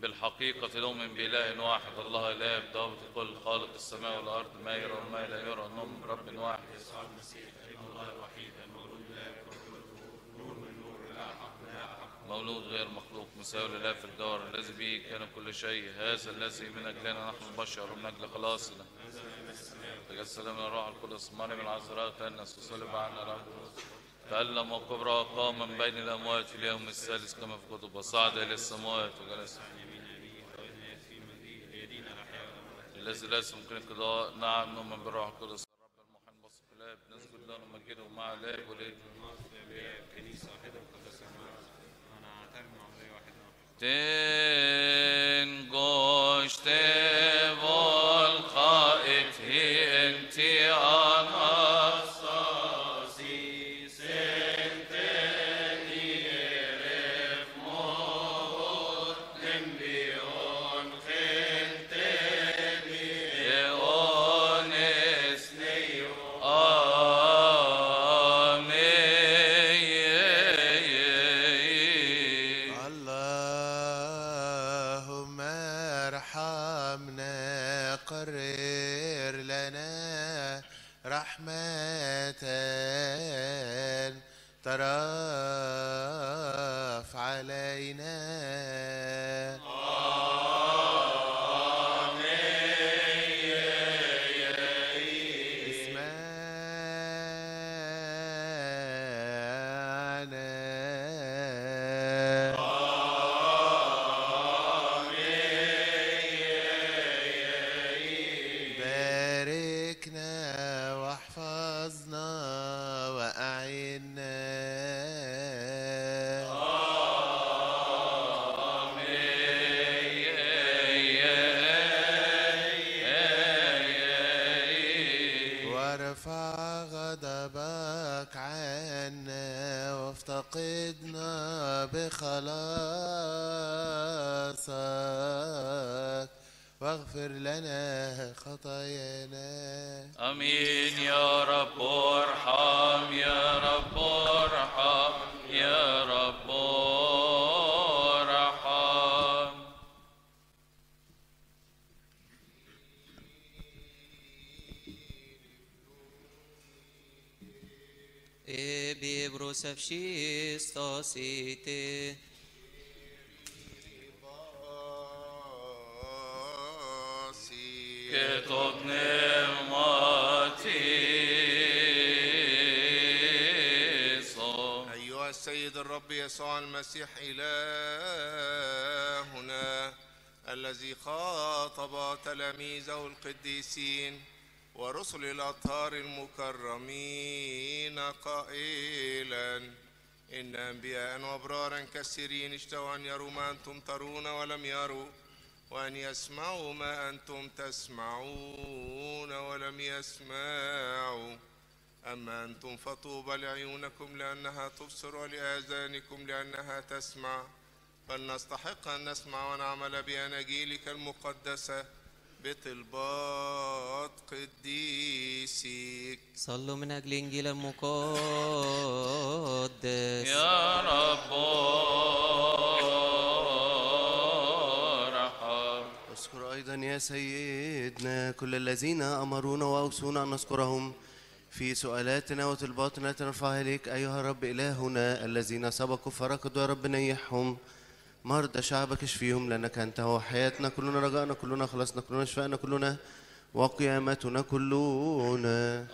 بالحقيقة نؤمن بإله واحد الله إله بضابط كل خالق السماء والأرض ما يرى وما لا يرى، نؤمن برب واحد يسوع المسيح ابن الله الوحيد المولود لا نور من نور لا حق لا حق مولود غير مخلوق مساوي لله في الجوهر الذي به كان كل شيء، هذا الذي من أجلنا نحن البشر ومن أجل خلاصنا تجسد من الروح القدس مريم العذراء تأنس وصلب عنا رب تألم وكبر وقام من بين الأموات في اليوم الثالث كما في كتب وصعد إلى السماوات وجلس الذي ليس يمكن القضاء. نعم نؤمن بالروح القدس الرب المحن بصف الآب نسجد له ونمجده مع الآب والابن كنيسة واحدة مقدسة أنا أعترف معمودية واحدة تنگوش volqait hinti anastasi senteni eref mod limbion khenteni eonesneyo اللهم ارحمنا قرر لنا رحمة ترف علينا باركنا واحفظنا وأعنا وارفع غضبك عنا وافتقدنا بخلاصك واغفر لنا خطايانا. آمين يا رب ارحم يا رب ارحم يا رب ارحم. Bibros avšistosite. كتب نعمتي أيها السيد الرب يسوع المسيح إلهنا الذي خاطب تلاميذه القديسين ورسل الأطهار المكرمين قائلا إن أنبياء وأبرارا كثيرين اشتهوا أن يروا ما أنتم ترون ولم يروا وأن يسمعوا ما أنتم تسمعون ولم يسمعوا أما أنتم فطوبى لعيونكم لأنها تبصر ولآذانكم لأنها تسمع فلنستحق أن نسمع ونعمل بأناجيلك المقدسة بطلبات قديسيك. صلوا من أجل إنجيل المقدس. يا رب اذكر أيضا يا سيدنا كل الذين أمرونا وأوصونا أن نذكرهم في سؤالاتنا وطلباتنا ترفعها إليك أيها الرب إلهنا. الذين سبقوا فركضوا يا رب نيحهم، مرضى شعبك اشفيهم، لأنك أنت هو حياتنا كلنا، رجائنا كلنا، خلاصنا كلنا، شفائنا كلنا، وقيامتنا كلنا.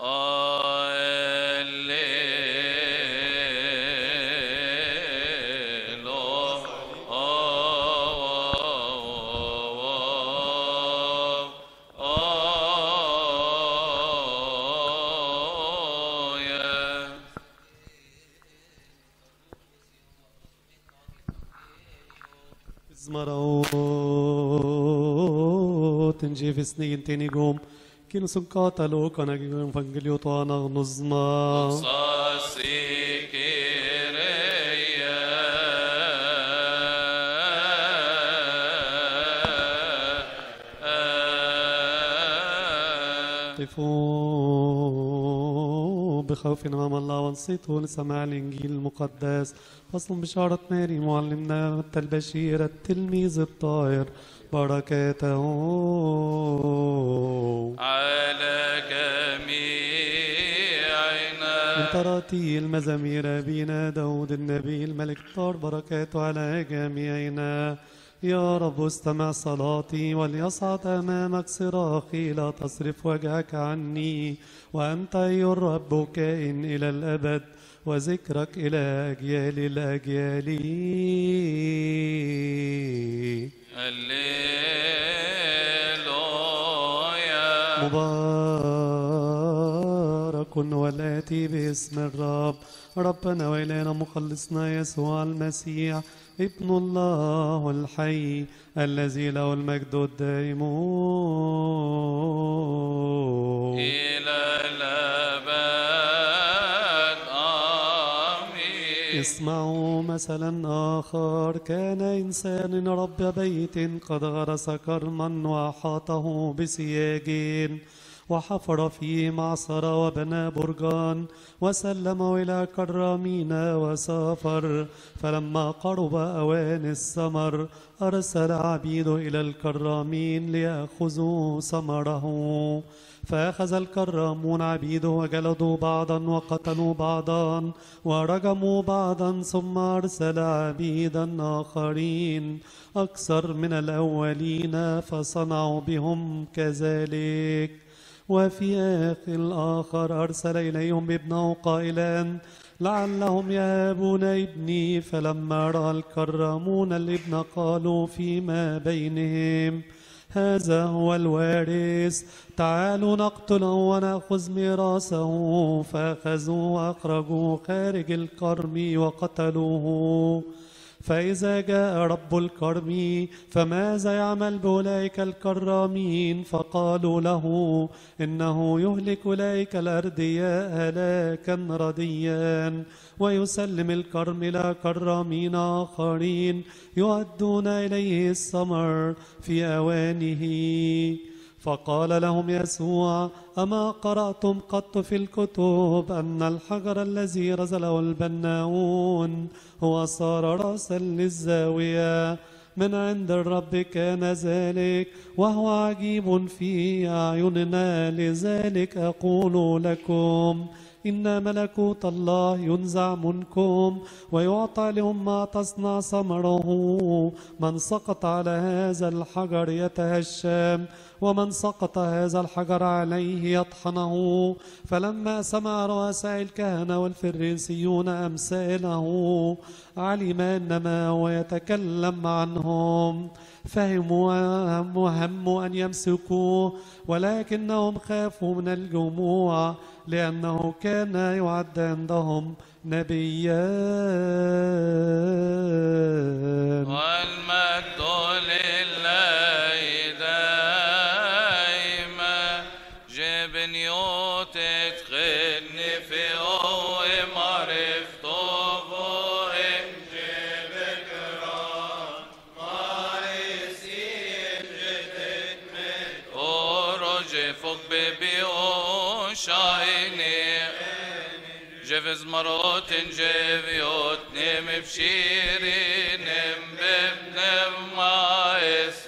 Zmarot nġi visnin tini gom kienu sunkata lo kana għu evangelio tuħana nuzma. بخوف أمام الله وانصتوا لسماع الإنجيل المقدس. فصل بشارة ماري معلمنا البشير التلميذ الطاهر بركاته على جميعنا. من تراتيل مزامير أبينا داود النبي الملك طار بركاته على جميعنا. يا رب استمع صلاتي وليصعد أمامك صراخي، لا تصرف وجهك عني، وأنت أيها الرب كائن إلى الأبد، وذكرك إلى أجيال الأجيال. هللويا. مبارك والآتي باسم الرب، ربنا وإلهنا مخلصنا يسوع المسيح ابن الله الحي الذي له المجد الدائم إلى الأبد. آمين. اسمعوا مثلا آخر. كان إنسان رب بيت قد غرس كرما وأحاطه بسياج، وحفر فيه معصرة وبنى برجان، وسلمه إلى كرامين وسافر. فلما قرب أوان الثمر أرسل عبيده إلى الكرامين ليأخذوا ثمره. فأخذ الكرامون عبيده وجلدوا بعضا وقتلوا بعضا ورجموا بعضا، ثم أرسل عبيدا آخرين أكثر من الأولين فصنعوا بهم كذلك. وفي آخر الآخر أرسل إليهم بابنه قائلا لعلهم يهابون ابني. فلما رأى الكرامون الابن قالوا فيما بينهم هذا هو الوارث، تعالوا نقتله ونأخذ ميراثه. فأخذوا وأخرجوا خارج الكرم وقتلوه. فإذا جاء رب الكرم فماذا يعمل بأولئك الكرامين؟ فقالوا له إنه يهلك أولئك الأردياء هلاكا رديا، ويسلم الكرم إلى كرامين آخرين يؤدون إليه الثمر في أوانه. فقال لهم يسوع أما قرأتم قط في الكتب أن الحجر الذي رزله البناؤون هو صار رأسا للزاوية؟ من عند الرب كان ذلك، وهو عجيب في أعيننا. لذلك أقول لكم إن ملكوت الله ينزع منكم ويعطى لهم ما تصنع ثمره. من سقط على هذا الحجر يتهشم، ومن سقط هذا الحجر عليه يطحنه. فلما سمع رؤساء الكهنة والفريسيون أمثاله علم أنما هو يتكلم عنهم، فهموا أن يمسكوه، ولكنهم خافوا من الجموع لأنه كان يعد عندهم نبيا. والمجد لله دائما. جبن يوتت خدني في قوة معرفته فوق جبن كرام مارسين جدت من أورج فوق ببي وشايني جفز مرات جفيوت نم بشيري نم ببنم مايس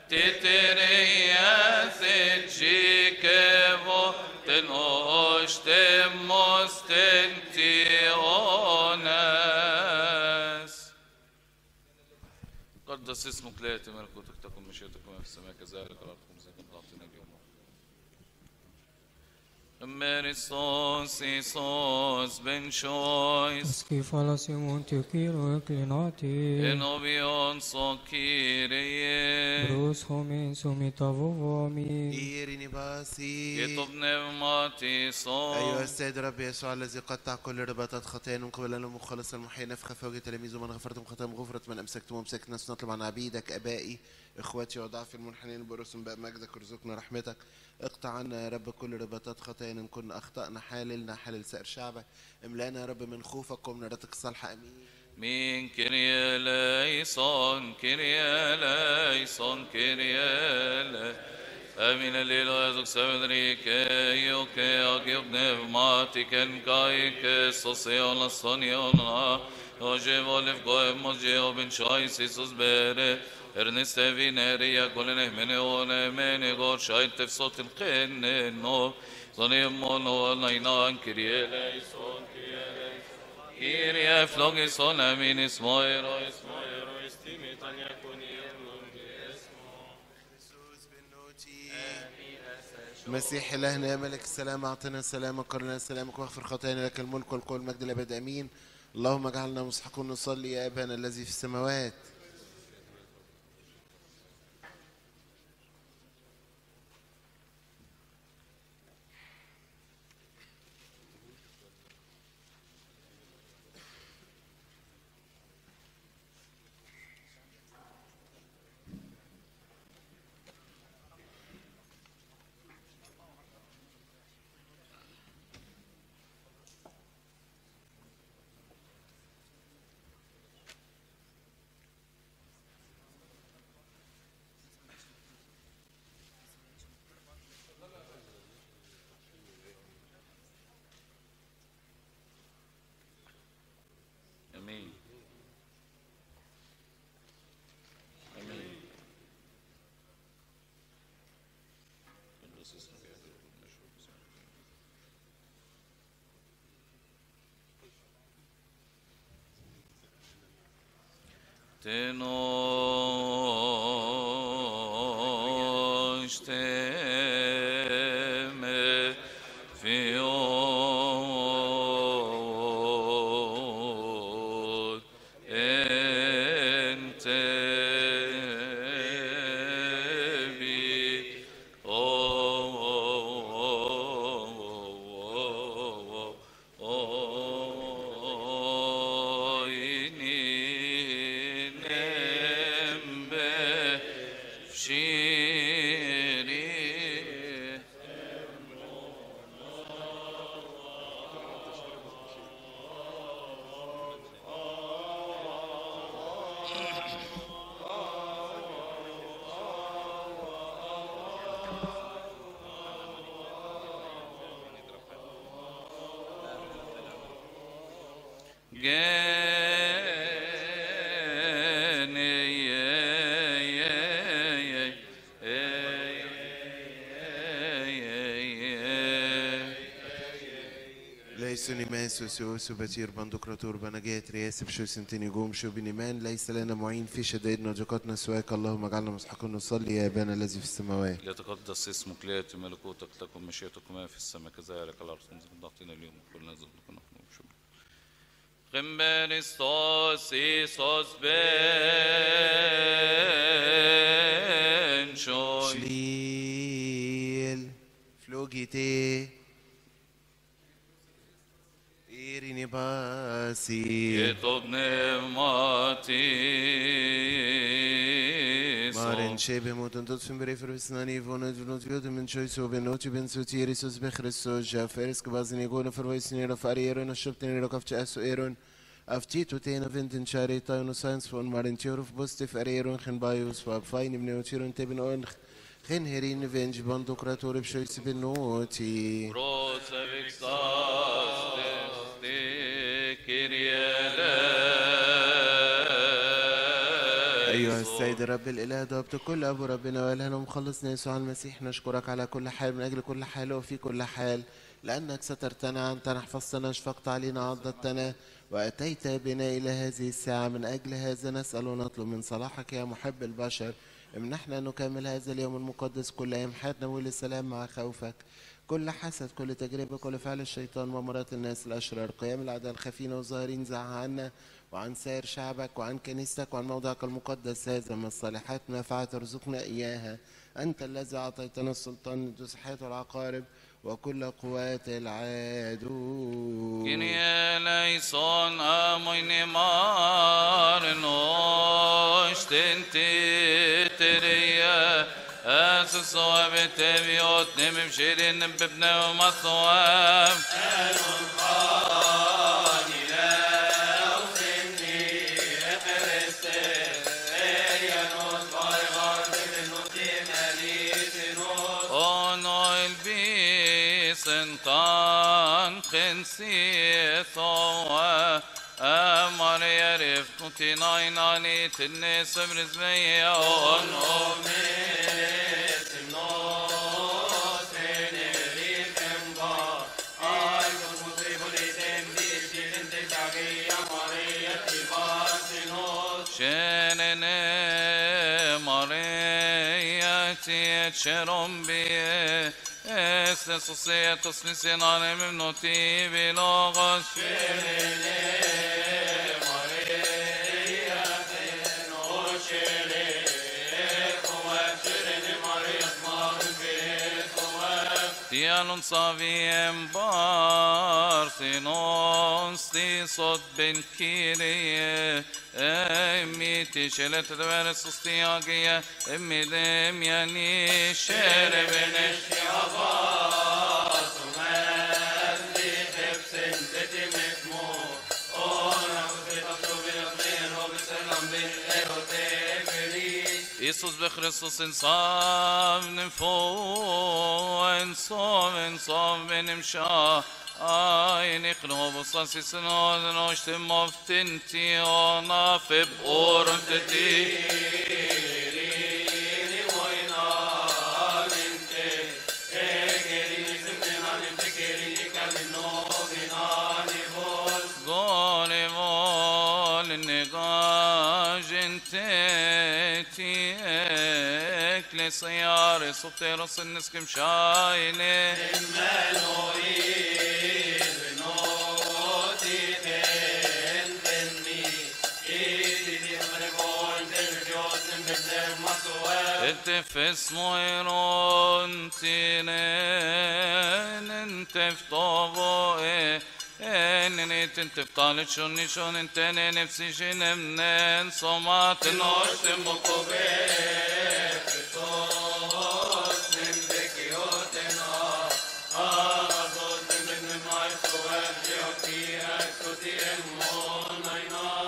تترياس تشيكفو تنوش تموس تنتيوناس. قدس اسمك لا يأتي ملكوتك، تكن مشيئتك كما في السماء كذلك على الأرض. خبزنا أعطنا اليوم. Meristos Isos ben choice Skifalas Montekiro Eklinati Enovion so Kyrie Bruce Homin Sumitavomi إيريني باسي. Ketov pneumati so أيها السيد رب يسوع الذي قطع كل رباطات خطايانا من قبل أنه مخلص المحيي نفخ فوق تلاميذه. من غفرتم خطاياهم غفرت، من أمسكتم ومسكنا. نطلب عن عبيدك أبائي إخواتي وضعف المنحنين برسم بقى مجدك وارزقنا رحمتك. اقطع عنا يا رب كل رباطات خطايانا إن كنا أخطأنا، حاللنا حلل سائر شعبك. املانا يا رب من خوفك ومن رضاك الصالحة. أمين. Min Kyrie eleison, Kyrie eleison, Kyrie eleison. Amin Lilo Ezok Savedrike Yoke Agyobnev Matiken Kaike Soseola Soniola Oje Volef Goev Mojeo Ben Shois Isus Bere Erneste Vineria Kolene Meneone Menegor Shait Tefsot Kenneno Sonimono Nainan Kiriele Son Kyrie Flogison Aminis Moiro Estimitan Yakuniel مسيح إلهنا يا ملك السلام أعطنا السلام وقرنا سلامك واغفر خطايانا لك الملك والقوة والمجد الأبد آمين. اللهم اجعلنا مستحقون نصلي يا أبانا الذي في السماوات. Amin. Amin. Tenoşteme fiyon entebi nembe şiri ليس نماس وسوس وبتير بندقراطور بنجات رياس بشو سنتين جوم شو بنيمان ليس لنا معين في شدائدنا وضيقاتنا سواك. اللهم اجعلنا مستحقين نصلي يا ابانا الذي في السماوات. ليتقدس اسمك ليأتي ملكوتك تكن مشيئتك ما في السماء كذلك على الأرض. نعطينا اليوم كل نزل نحن شكرا. Χριστός Ιησούς benchoi. شليل فلوجيتي إيريني باسي Και το πνεύμα της مارن شبه موتن تطفن بريفر بسناني فونت فنوت فيوت من شويسو بنوتي بن سوتيري سوس بخريستوس جافيرس كبازني يقول فرويسني رفاريرون الشبتني ركفت أسو إيرون أفتيتو تينا فينتن شاري تاينو ساينس فون مارن تيوروف بوستيف أريرون خن بايوس وابفاين من نوتيرون تبن أونخ خن هيرين فينج بندقراطور بشويس بنوتي προσεύξας Kyrie أيها السيد رب الإله ضبط كل أبو ربنا وإلهنا ومخلصنا يسوع المسيح نشكرك على كل حال من أجل كل حال وفي كل حال لأنك سترتنا أنت حفظتنا شفقت علينا عضدتنا وأتيت بنا إلى هذه الساعة. من أجل هذا نسأل ونطلب من صلاحك يا محب البشر امنحنا أن نكمل هذا اليوم المقدس كل أيام حياتنا والسلام مع خوفك. كل حسد كل تجربة كل فعل الشيطان ومرات الناس الأشرار قيام الأعداء الخفين والظاهرين زعها عنا وعن سائر شعبك وعن كنيستك وعن موضعك المقدس هذا من الصالحات ما فعلت ارزقنا إياها. أنت الذي أعطيتنا السلطان ندوس حياة العقارب وكل قوات العدو. Kyrie eleison amoine marnos tentiteria أسسوا بيوت نمم شيرين ببنا ومصوام خنسيثو Maria rifkutina inani tinne semrizmeya on Shenene Maria tiet sherom bie Este societos nisinane mimnoti bilogos Shenene Tianun saviem barsinon stisot ben kirie emiti shelet veres stiagia emidem yani shere benesh yavas umazli tefsen tetimekmo ona kutatobilatmen hobeselam bin erotemeli Jesus بخريستوس انصاف نفو انصاف بنمشا اين قنو بصاصي سنود نوشت مفتنتي انا في بقور تتيري وينا انتي اجري زمنا نفتكري كالنو بناني بول قولي بول النقاج انتي سيارة صوتي رص النسكم شاينة الملوئي بنوتي تنفني إيدي دي أمريكون تنفيوز نبدأ مصوار انت في اسمويرون تنين انت في طوبوئي انني تنت بطالت شوني شون انتني نفسي شنمنين صمات نوشت مقبل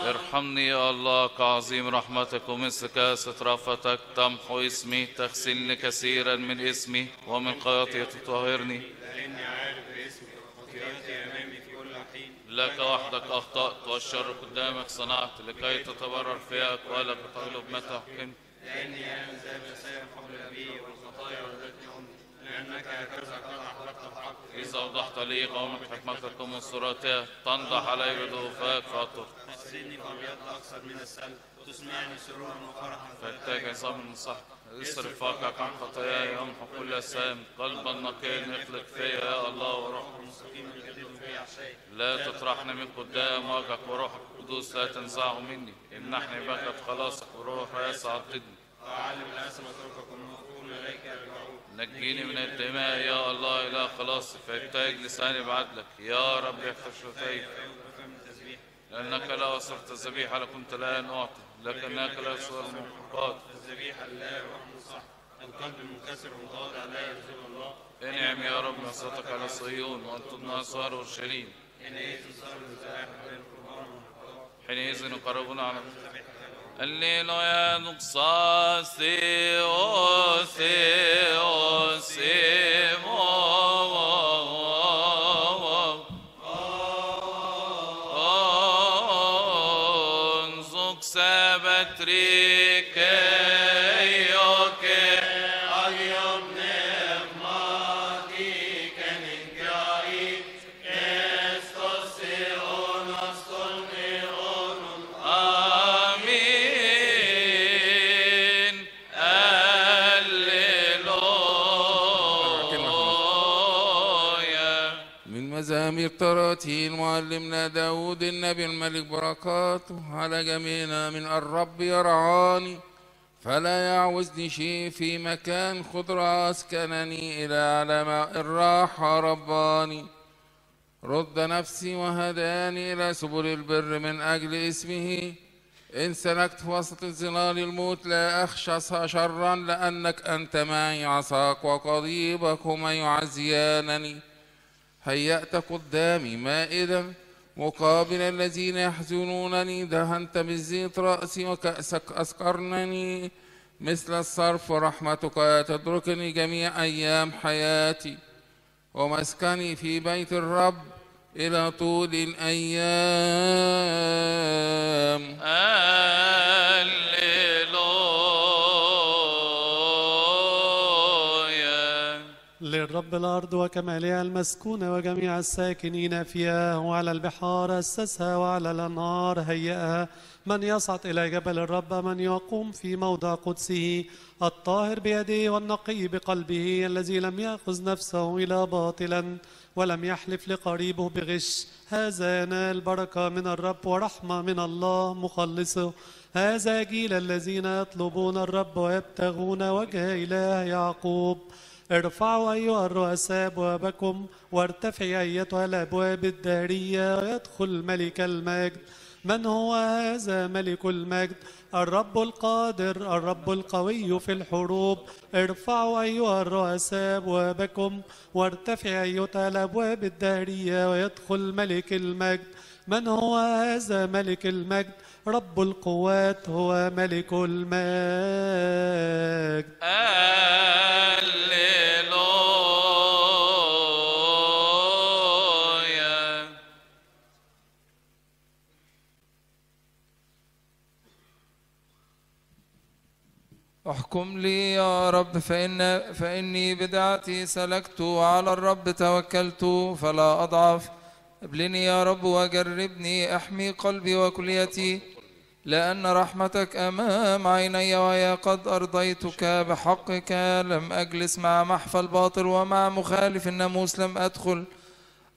ارحمني يا الله كعظيم رحمتك ومثل كاسة رأفتك تمحو اسمي تغسلني كثيرا من اسمي ومن خطيئتي تطهرني لأني عارف باسمك وخطيئتي أمامي في كل حين لك وحدك أخطأت والشر قدامك صنعت لكي تتبرر في أقوالك وتغلب متى حكمت لأني أنا ذاب سير حول أبي والخطايا ولدتني أمي لأنك هكذا قد أحببت الحق إذا أوضحت لي قومك حكمتك ومنصراتها تنضح علي بضعفاك فأطر تغسلني فأبيض أكثر من السلب وتسمعني سرورا وفرحا فاحتاج عصام المصحف اصرف فاقك عن خطاياي يمحو كل السام قلبا نقيا اخلق فيا يا الله وروحك المستقيم الجديد في عشاي لا تطرحني من قدام وجهك وروحك القدوس لا تنزعه مني امنحني بكت خلاصك وروح يسعى ضدي وأعلم الأسم أترككم وأكون إليك يرجعون نجيني من الدماء يا الله إله خلاصي فيبتهج لساني بعدلك يا رب يفتح شفتيك لأنك لا أصرت الذبيحة لكنت لا أعطي لكنك لا يصير المحرقات الذبيحة لله روح صح القلب المنكسر والمتواضع لا يرزق الله انعم يا رب نصرتك على صهيون وانتم أسوار أورشليم حينئذ صار الذبائح بين القربان والمحرقات حينئذ يقربون على الليلويا نقصاصي أوسي أوسي انزق سبتريك يوكي أجيب نعمتي كنجاي استوسيون استلميون آمين الليلويا من مزامير تراتيل معلمنا داود النبي الملك بركاته على جميعنا من الرب يرعاني فلا يعوزني شيء في مكان خضرة أسكنني إلى على ماء الراحة رباني رد نفسي وهداني إلى سبل البر من أجل اسمه إن سلكت في وسط ظلال الموت لا أخشى شرا لأنك أنت معي عصاك وقضيبك هما يعزيانني هيأت قدامي مائدا مقابل الذين يحزنونني دهنت بالزيت رأسي وكأسك أسكرنني مثل الصرف ورحمتك تدركني جميع أيام حياتي ومسكني في بيت الرب إلى طول الأيام. هللويا. للرب الأرض وكمالها المسكونة وجميع الساكنين فيها، وعلى البحار أسسها وعلى الأنهار هيئها. من يصعد إلى جبل الرب، من يقوم في موضع قدسه، الطاهر بيده والنقي بقلبه، الذي لم يأخذ نفسه إلى باطلا ولم يحلف لقريبه بغش، هذا ينال بركة من الرب ورحمة من الله مخلصه. هذا جيل الذين يطلبون الرب ويبتغون وجه إله يعقوب. ارفعوا أيها الرؤساء أبوابكم، وارتفعي أيتها الأبواب الدارية، ويدخل ملك المجد. من هو هذا ملك المجد؟ الرب القادر، الرب القوي في الحروب. ارفعوا أيها الرؤساء أبوابكم، وارتفعي أيتها الأبواب الدارية، ويدخل ملك المجد. من هو هذا ملك المجد؟ رب القوات هو ملك المجد. احكم لي يا رب فإني بدعتي سلكت، وعلى الرب توكلت فلا أضعف. ابلني يا رب وجربني، احمي قلبي وكليتي، لأن رحمتك أمام عيني، ويا قد أرضيتك بحقك. لم أجلس مع محفى الباطل، ومع مخالف الناموس لم أدخل.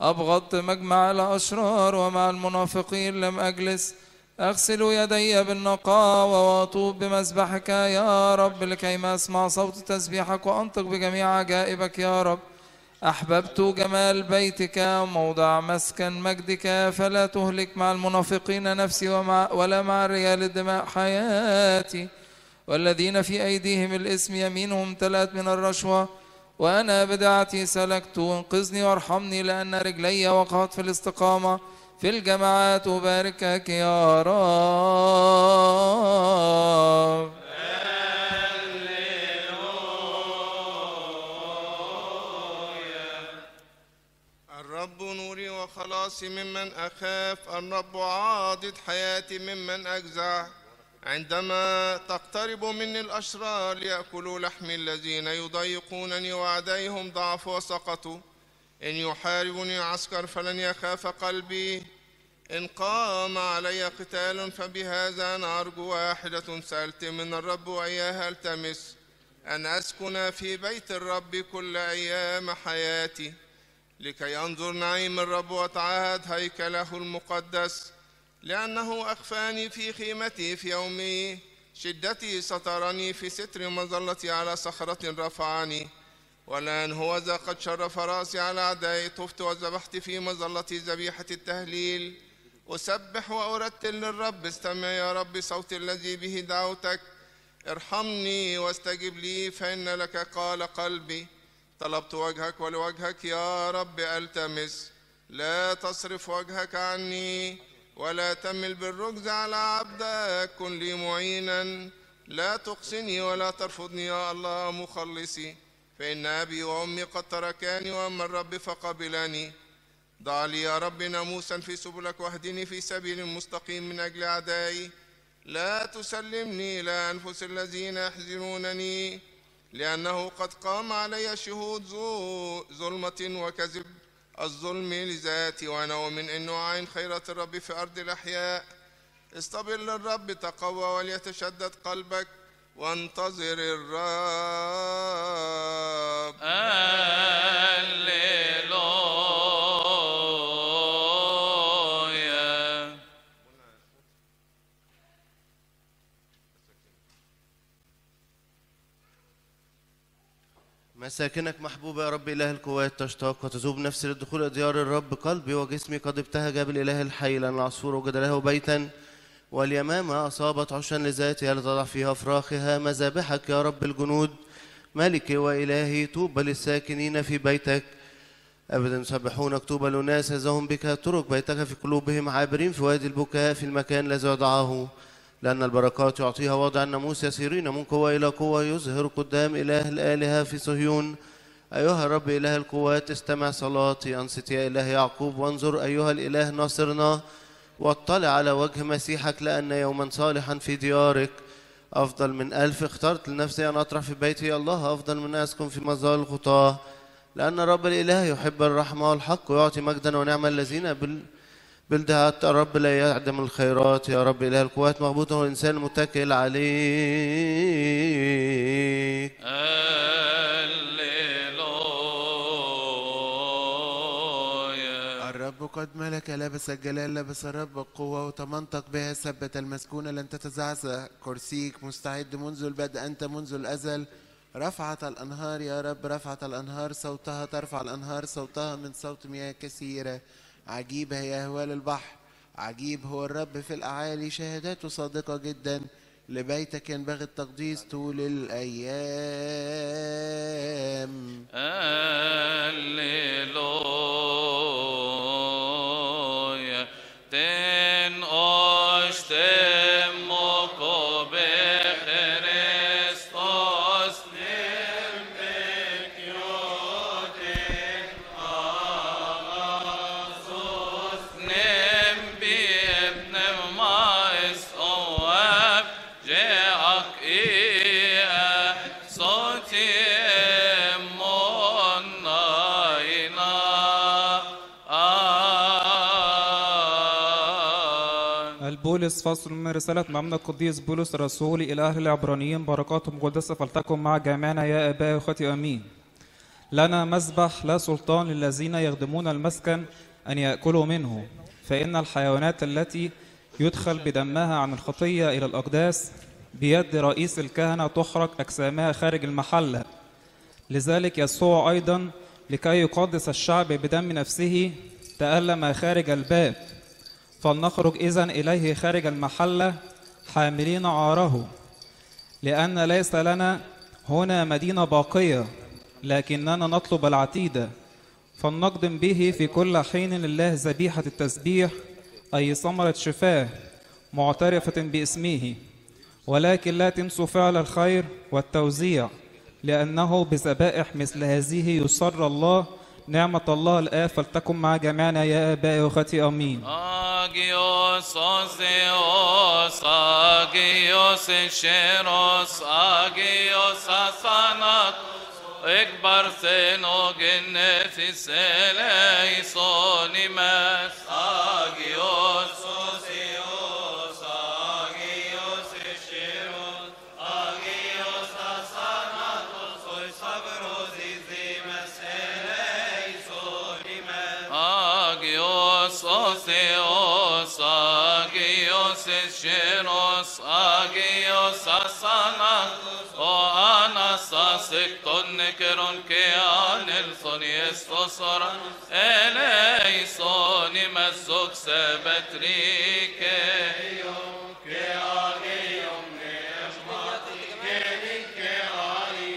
أبغضت مجمع الأشرار، ومع المنافقين لم أجلس. أغسل يدي بالنقاء، وأطوب بمذبحك يا رب، لكيما أسمع صوت تسبيحك وأنطق بجميع عجائبك يا رب. أحببت جمال بيتك موضع مسكن مجدك، فلا تهلك مع المنافقين نفسي، ولا مع رجال الدماء حياتي. والذين في أيديهم الإثم يمينهم تلات من الرشوة، وأنا بدعتي سلكت. انقذني وارحمني، لأن رجلي وقعت في الاستقامة. في الجماعات أباركك يا رب. الرب نوري وخلاصي ممن أخاف، الرب عاضد حياتي ممن أجزع. عندما تقترب مني الأشرار ليأكلوا لحمي، الذين يضايقونني وعديهم ضعف وسقطوا. إن يحاربني عسكر فلن يخاف قلبي، إن قام علي قتال فبهذا أنا أرجو. واحدة سألت من الرب وإياها التمس، أن أسكن في بيت الرب كل أيام حياتي، لكي أنظر نعيم الرب وأتعاهد هيكله المقدس. لأنه أخفاني في خيمتي في يوم شدتي، سترني في ستر مظلتي، على صخرة رفعني. والآن هو ذا قد شرف رأسي على أعدائي، طفت وذبحت في مظلتي ذبيحة التهليل. أسبح وأرتل للرب، استمع يا رب صوت الذي به دعوتك. ارحمني واستجب لي، فإن لك قال قلبي. طلبت وجهك ولوجهك يا رب ألتمس، لا تصرف وجهك عني، ولا تمل بالركز على عبدك. كن لي معينا، لا تقصني ولا ترفضني يا الله مخلصي. فإن أبي وأمي قد تركاني، وأما الرب فقبلني. ضع لي يا رب ناموسا في سبلك، واهدني في سبيل مستقيم من أجل أعدائي. لا تسلمني إلى أنفس الذين يحزنونني، لأنه قد قام علي شهود ظلمة وكذب الظلم لذاتي. وأنا أؤمن أنه عين خيرة الرب في أرض الأحياء. استبر للرب، تقوى وليتشدد قلبك، وانتظر الرب. هللويا. مساكنك محبوبة يا رب إله القوات، تشتاق وتذوب نفسي للدخول ديار الرب. قلبي وجسمي قد ابتهج بالإله الحي، لأن العصفور وجد له بيتا، واليمامة أصابت عشا لذاتها لتضع فيها أفراخها. مذابحك يا رب الجنود، ملكي وإلهي، طوبى للساكنين في بيتك. أبدا يسبحونك، طوبى للناس هم بك. ترك بيتك في قلوبهم، عابرين في وادي البكاء في المكان الذي وضعه. لأن البركات يعطيها واضع الناموس، يسيرين من قوة إلى قوة. يظهر قدام إله الآلهة في صهيون أيها الرب إله القوات استمع صلاتي، أنصت يا إله يعقوب، وانظر أيها الإله ناصرنا، واطلع على وجه مسيحك، لأن يوما صالحا في ديارك أفضل من 1000. اخترت لنفسي أن أطرح في بيتي الله أفضل من أن أسكن في مظال الخطاة، لأن رب الإله يحب الرحمة والحق ويعطي مجدا ونعمة الذين بالدهاء. الرب لا يعدم الخيرات، يا رب إله القوات مغبوط هو الإنسان متكل عليك. الرب قد ملك، لبس الجلال، لبس الرب القوة، وتمنطق بها ثبت المسكونة لن تتزعزع. كرسيك مستعد منذ البدء، أنت منذ الأزل. رفعت الأنهار يا رب، رفعت الأنهار صوتها، ترفع الأنهار صوتها من صوت مياه كثيرة. عجيبة هي أهوال البحر، عجيب هو الرب في الأعالي. شهاداته صادقة جدا، لبيتك ينبغي التقديس طول الأيام. هللويا تن أشتمك بخريستوس نمبك يوتن أغاثوس نمبي ابن مايس أواب جاءك إيه صوتي بولس فصل من رسالة معمد القديس بولس الرسول إلى أهل العبرانيين، بركاته مقدسة فلتكن مع جميعنا يا آبائي وأخوتي آمين. لنا مذبح لا سلطان للذين يخدمون المسكن أن يأكلوا منه، فإن الحيوانات التي يدخل بدمها عن الخطية إلى الأقداس بيد رئيس الكهنة تحرق أجسامها خارج المحلة. لذلك يسوع أيضا لكي يقدس الشعب بدم نفسه تألم خارج الباب. فلنخرج إذن إليه خارج المحلة حاملين عاره، لأن ليس لنا هنا مدينة باقية، لكننا نطلب العتيدة. فلنقدم به في كل حين لله ذبيحة التسبيح، أي ثمرة شفاه معترفة باسمه. ولكن لا تنسوا فعل الخير والتوزيع، لأنه بذبائح مثل هذه يسر الله. نعمة الله الآب فلتكن مع جميعنا يا آبائي وأخوتي آمين. Agios Oseos, Agios Sheros, Agios Asanat, Ekbar Seno Genesis Eleisonimas, Agios Oseos, Agios Sheros, Agios Asanat, Soy Sabros Izimas Eleisonimas, Agios Oseos, Agios Sheros, Agios Asanat, O Anastasik Tonnekeron Kean Elson Yestosora, Eleison Imasok Sebetrike, Keagium Neshmati, Kenike Ali,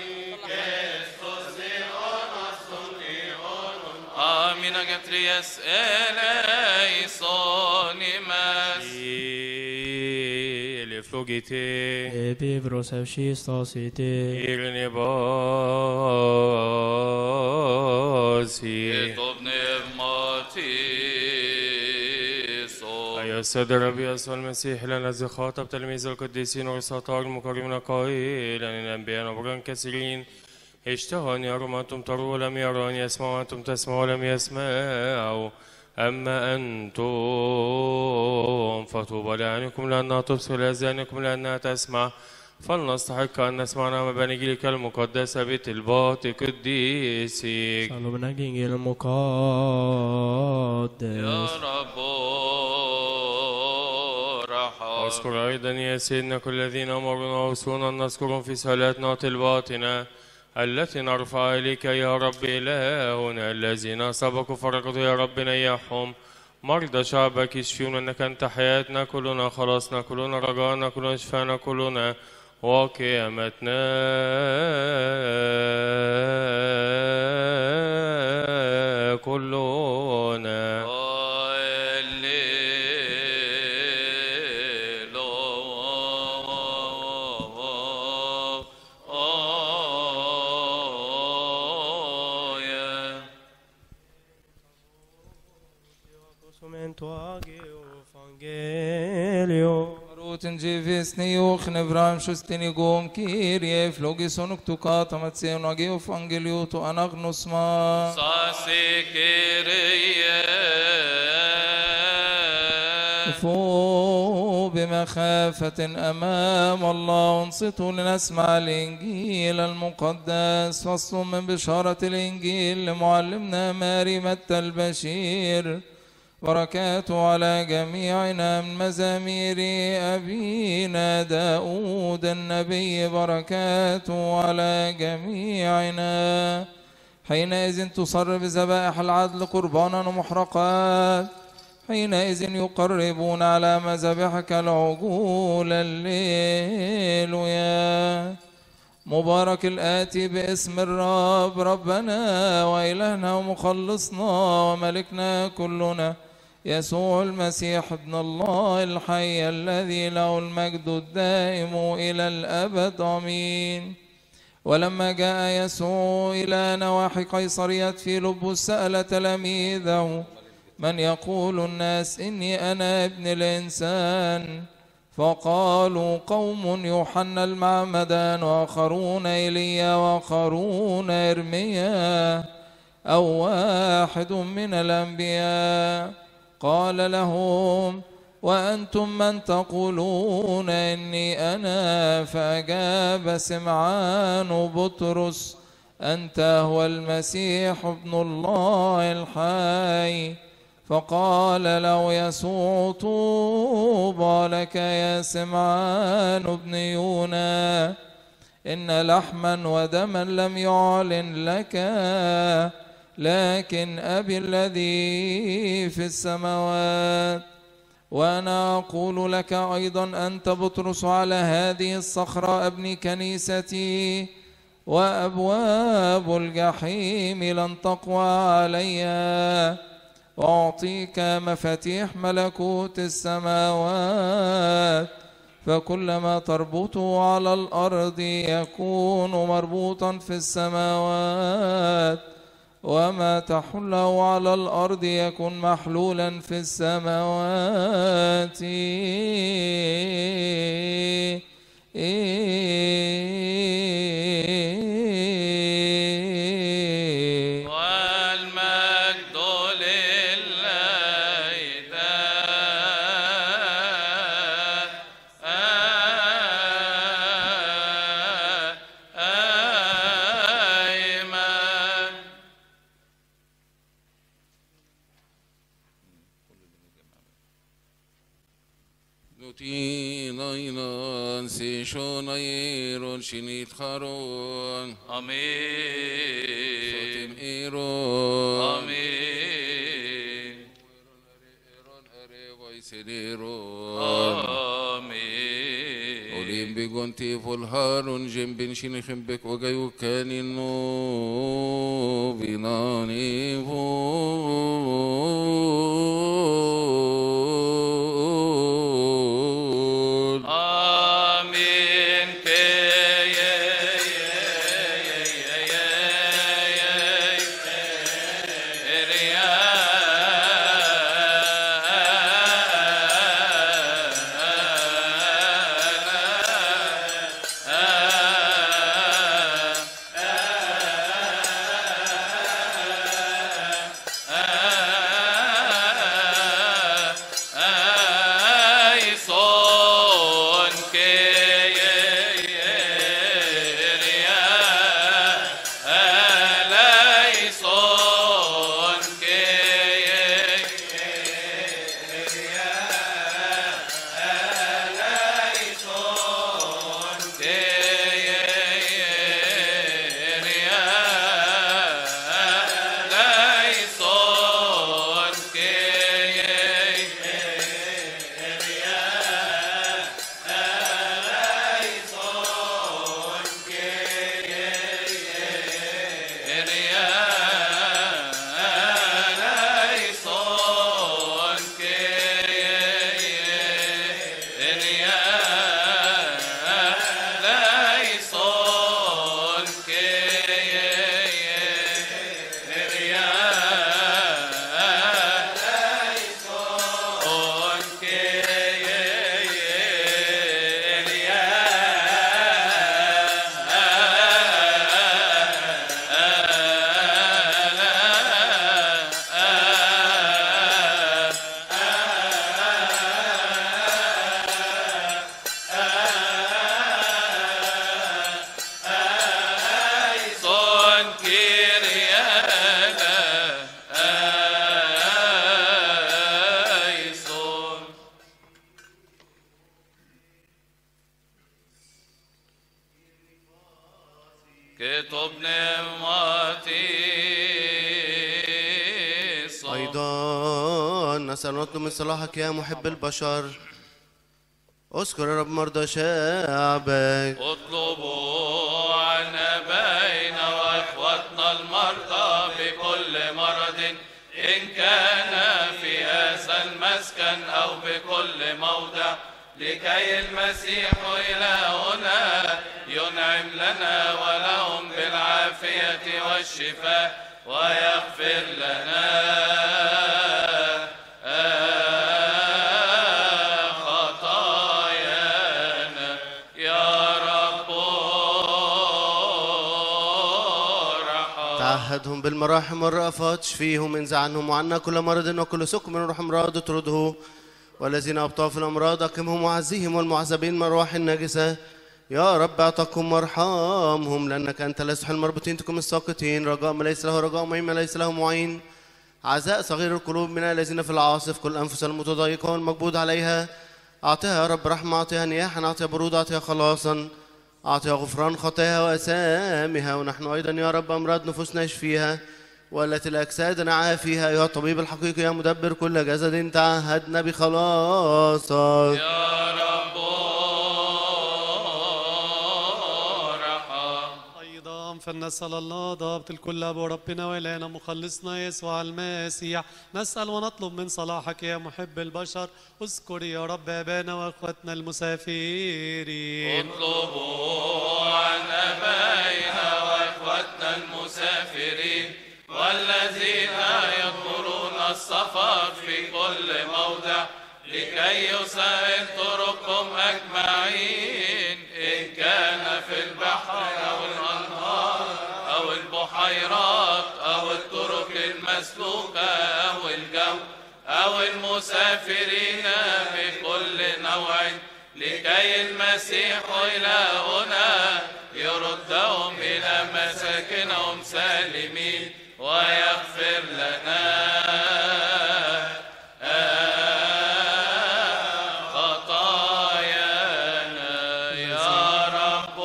Kestos Neonasun Neonun, Amina Gatrias Eleison Imas. Flugite Bibros Evshistasite Irne Basi Etob Nevmatiso أيها السيد الرب يسوع المسيح لنا ذي خاطب تلميذ القديسين والسطار المكرمين قائلا إن الأنبياء نبرا كثيرين اشتهوا أن يروا ما أنتم تروا ولم يروا، أن يسمعوا وأنتم تسمعوا ولم يسمعوا. أما أنتم فطوبى لعينكم لأنها تبصر، لأذانكم لأنها تسمع. فلنستحق أن نسمع نعم بنجيلك المقدسة بطلبات قديسك. صلوا من أجل الإنجيل المقدس. يا رب رحم. واذكر أيضا يا سيدنا كل الذين أمرنا ووصونا أن نذكرهم في صلاتنا وطلباتنا التي نرفع إليك يا رب إلهنا. الذين سبقوا فرقوا يا رب نيحهم. مرضى شعبك يشفيون، أنك أنت حياتنا كلنا، خلاصنا كلنا، رجاءنا كلنا، شفانا كلنا، وقيامتنا كلنا. Utengivis niuch nevram shustinigum Kyrie flogison uktukata matseon ageof angeliuto anagnusma وقفوا بمخافة أمام الله وانصتوا لنسمع الإنجيل المقدس. فصل من بشارة الإنجيل لمعلمنا ماري متى البشير. بركاته على جميعنا من مزامير أبينا داود النبي. بركاته على جميعنا. حينئذ تصر بذبائح العدل قربانا ومحرقات. حينئذ يقربون على مذابحك العجول. الليلويا. مبارك الآتي باسم الرب ربنا وإلهنا ومخلصنا وملكنا كلنا يسوع المسيح ابن الله الحي الذي له المجد الدائم إلى الأبد آمين. ولما جاء يسوع إلى نواحي قيصرية فيلبس سأل تلاميذه من يقول الناس إني أنا ابن الإنسان؟ فقالوا قوم يوحنا المعمدان وآخرون إيليا وآخرون إرميا أو واحد من الأنبياء. قال لهم وأنتم من تقولون إني أنا؟ فأجاب سمعان بطرس أنت هو المسيح ابن الله الحي. فقال له يسوع طوبى لك يا سمعان ابن يونا إن لحما ودما لم يعلن لك لكن أبي الذي في السماوات. وأنا أقول لك أيضا أنت بطرس على هذه الصخرة أبني كنيستي وأبواب الجحيم لن تقوى عليها. وأعطيك مفاتيح ملكوت السماوات. فكل ما تربطه على الأرض يكون مربوطا في السماوات وما تحله على الأرض يكون محلولا في السماوات. شنيت خارون آمين. صوتم إيرون آمين. آمين. أولين بيقونتي فالهارون جنبين شنخم بك وجايو كان النو بناني كتب نعمتي أيضا نسأل ونطلب من صلاحك يا محب البشر. اذكر يا رب مرضى شعبك. اطلبوا عنا بين واخوتنا المرضى بكل مرض إن كان في هذا المسكن أو بكل موضع، لكي المسيح إلهنا ينعم لنا ولهم بالعافية والشفاء ويغفر لنا خطايانا يا رب ارحم. تعهدهم بالمراحم والرأفات، اشفيهم انزع عنهم وعنا كل مرض وكل سقم من روح امراض اطرده، والذين أبطأوا في الأمراض أقمهم وعزيهم، والمعذبين من الأرواح الناجسة يا رب اعتقهم وارحمهم، لأنك أنت لا تحل المربوطين تكون الساقطين. رجاء ما ليس له رجاء، معين ما ليس له معين. عزاء صغير القلوب من الذين في العاصف، كل أنفس المتضايقة والمقبوض عليها أعطيها يا رب رحمة، أعطيها نياحا، أعطيها برود، أعطيها خلاصا، أعطيها غفران خطاياها وأسامها. ونحن أيضا يا رب أمراض نفوسنا اشفيها، والتي الأجساد عافيها أيها الطبيب الحقيقي يا مدبر كل جسد، تعهدنا بخلاصك يا رب ارحم. أيضا فلنسأل الله ضابط الكل أبو ربنا وإلهنا مخلصنا يسوع المسيح، نسأل ونطلب من صلاحك يا محب البشر. اذكر يا رب أبانا وأخوتنا المسافرين. اطلبوا عن أبائنا وإخوتنا المسافرين والذين يضمرون السفر في كل موضع، لكي يسهل طرقهم أجمعين إن كان في البحر أو الأنهار أو البحيرات أو الطرق المسلوكة أو الجو أو المسافرين بكل نوع، لكي المسيح إلهنا يردهم إلى مساكنهم سالمين ويغفر لنا خطايانا يا رب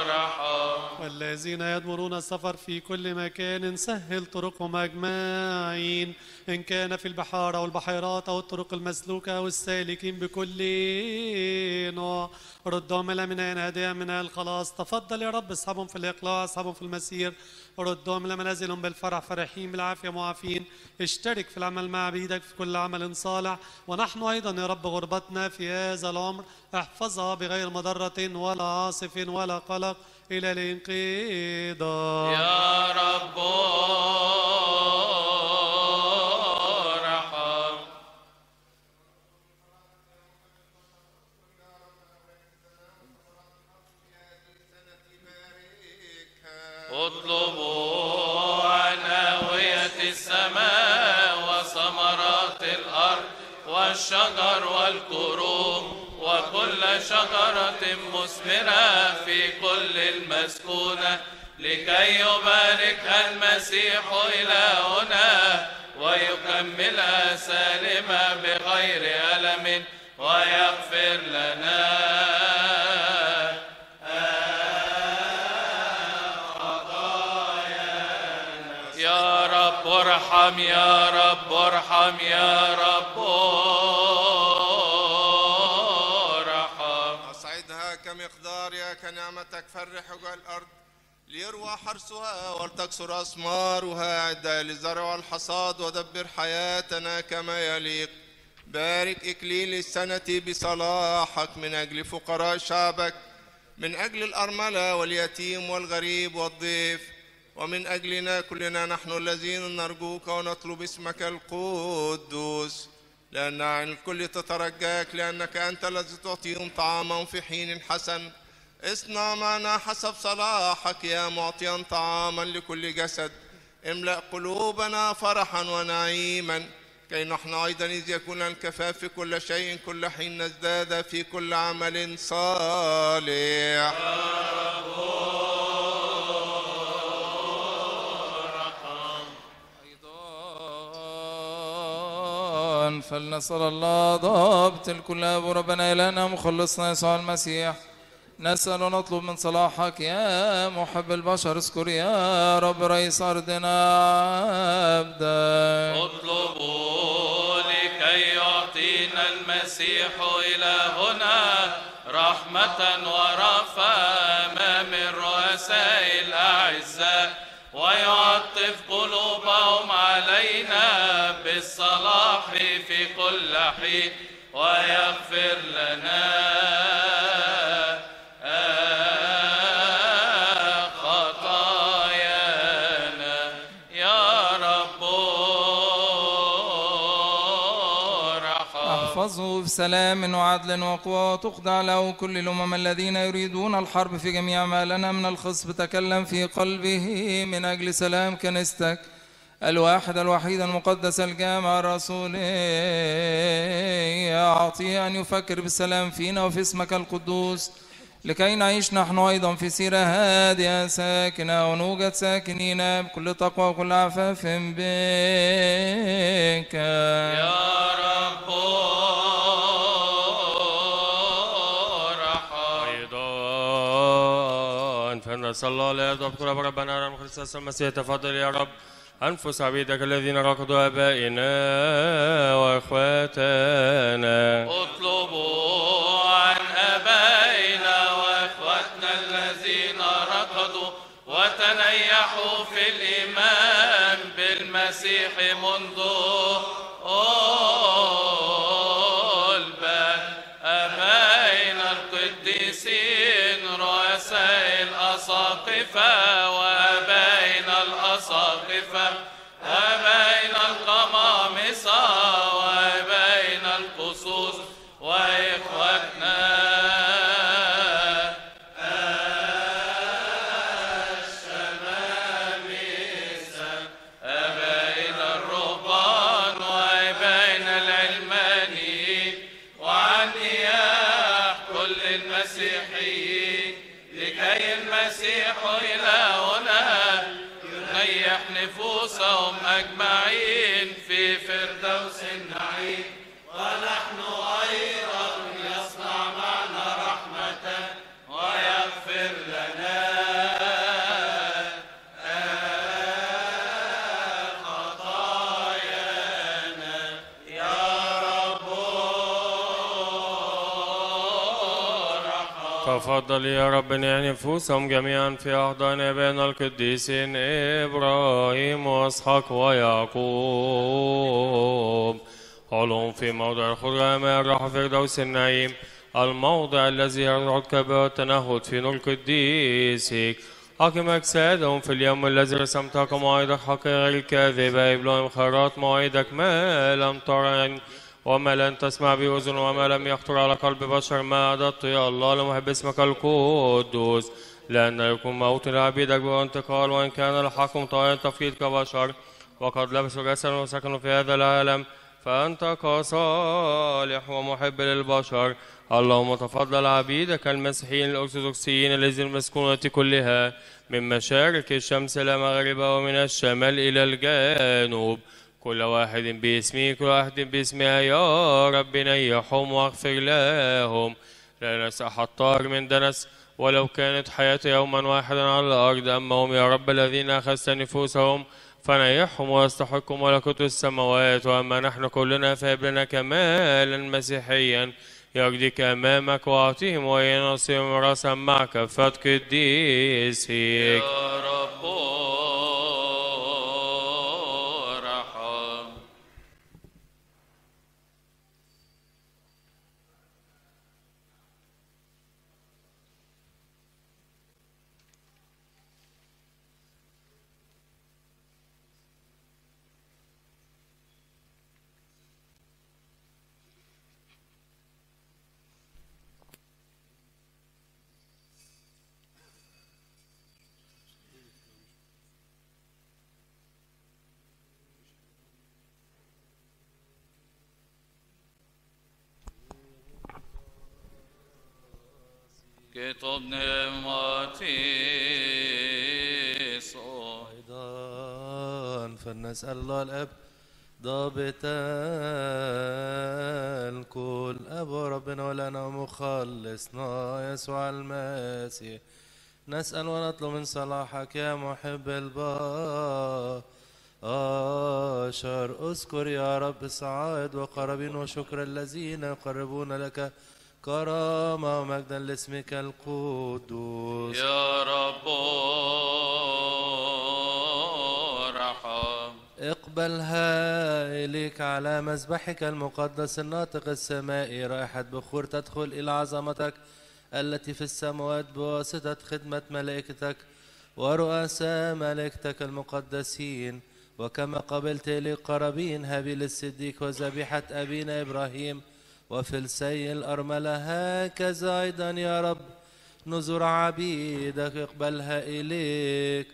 ارحم. والذين يدمرون السفر في كل مكان سهل طرقهم أجمعين، إن كان في البحار أو البحيرات أو الطرق المسلوكة أو السالكين بكل نوع، ردهم إلى منال هادئة منال الخلاص. تفضل يا رب اصحابهم في الإقلاع، اصحابهم في المسير، ردهم إلى منازلهم بالفرح، فرحين بالعافية معافين. اشترك في العمل مع بيدك في كل عمل صالح، ونحن أيضا يا رب غربتنا في هذا العمر احفظها بغير مضرة ولا عاصف ولا قلق إلى الانقضاء يا رب ارحم. اطلبوا عن آوية السماء وثمرات الأرض والشجر والكروم وكل شجرة مثمرة في كل المسكونة، لكي يباركها المسيح إلهنا ويكملها سالمة بغير ألم ويغفر لنا خطايانا يا رب ارحم يا رب ارحم يا رب ارحم. أصعدها كمقدارها كنعمتك، فرح وجه الأرض ليروى حرثها ولتكسر أثمارها، أعدها للزرع والحصاد ودبر حياتنا كما يليق. بارك إكليل السنة بصلاحك من أجل فقراء شعبك، من أجل الأرملة واليتيم والغريب والضيف، ومن أجلنا كلنا نحن الذين نرجوك ونطلب اسمك القدوس، لأن عن الكل تترجاك، لأنك أنت الذي تعطيهم طعاما في حين حسن. اصنع معنا حسب صلاحك يا معطيا طعاما لكل جسد، املأ قلوبنا فرحا ونعيما، كي نحن أيضا إذ يكون الكفاف في كل شيء كل حين نزداد في كل عمل صالح. فلنسأل الله ضابط الكل أبو ربنا إلهنا مخلصنا يسوع المسيح نسأل ونطلب من صلاحك يا محب البشر. اذكر يا رب رئيس أرضنا عبدك. اطلبوا لكي يعطينا المسيح إلهنا رحمة ورفاء من رؤساء الأعزاء، ويعطف قلوبهم علينا بالصلاح في كل حين، ويغفر لنا خطايانا يا رب ارحم. احفظه بسلام وعدل وقوة، وتخضع له كل الأمم الذين يريدون الحرب في جميع ما لنا من الخصب. تكلم في قلبه من أجل سلام كنيستك الواحد الوحيد المقدس الجامع الرسولي. أعطيه أن يفكر بالسلام فينا وفي اسمك القدوس، لكي نعيش نحن أيضا في سيرة هادئة ساكنة، ونوجد ساكنين بكل تقوى وكل عفاف بك يا رب أيضا فنسأل الله لا يرضى بكل ربنا رب خريستوس المسيح. تفضل يا رب أنفس عبيدك الذين رقدوا آبائنا وإخواتنا. اطلبوا عن آبائنا وإخواتنا الذين رقدوا وتنيحوا في الإيمان بالمسيح منذ البدء. آبائنا القديسين رؤساء الأساقفة وآبائنا الأساقفة، آبائنا القمامسة وآبائنا القصوص، وإخوتنا الشمامسة، آبائنا الرهبان وآبائنا العلمانيين، وعن نياح كل المسيحيين، لكي المسيح إلهنا ينيح نفوسهم أجمعين في فردوس النعيم، ونحن أيضا يصنع معنا رحمة ويغفر لنا خطايانا يا رب ارحم. تفضل يا رب نعني نفوسهم جميعا في أحضان آبائنا القديسين إبراهيم وإسحاق ويعقوب، علوم في موضع الخضرة أمام الراحة فردوس النعيم، الموضع الذي يرعدك به التنهد في نور قديسك. حكم أجسادهم في اليوم الذي رسمتك موعدك حقيقة الكاذبة، إبلهم خيرات موعدك ما لم ترى وما لن تسمع بأذن وما لم يخطر على قلب بشر، ما أعددت يا الله لمحب اسمك القدوس، لأن يكون موت لعبيدك بانتقال، وإن كان الحكم طائر تفريط كبشر وقد لبسوا جسدا وسكنوا في هذا العالم، فأنت كصالح ومحب للبشر. اللهم تفضل عبيدك المسيحيين الأرثوذكسيين الذين المسكونة كلها من مشارق الشمس إلى مغربها ومن الشمال إلى الجنوب، كل واحد باسمه كل واحد باسمها يا رب نيحهم واغفر لهم. لا ننسى أحد طاهر من دنس ولو كانت حياته يوما واحدا على الأرض، أما هم يا رب الذين أخذت نفوسهم فنيحهم ويستحقوا ملكوت السماوات، وأما نحن كلنا فهب لنا كمالا مسيحيا يرضيك أمامك، وأعطيهم وينصرهم رأسا معك فتك قديسك يا رب ارحم. كتب نعمتي أيضا فلنسأل الله الأب ضابط الكل أبو ربنا ولنا مخلصنا يسوع المسيح، نسأل ونطلب من صلاحك يا محب البشر. اذكر يا رب الصعائد وقرابين وشكر الذين يقربون لك كرامة ومجدا لاسمك القدوس. يا رب ارحم. اقبلها إليك على مذبحك المقدس الناطق السمائي، رائحة بخور تدخل إلى عظمتك التي في السماوات بواسطة خدمة ملائكتك ورؤساء ملائكتك المقدسين. وكما قبلت إليك قرابين هابيل الصديق وذبيحة أبينا إبراهيم وفلسي الأرملة، هكذا أيضا يا رب نذور عبيدك اقبلها إليك،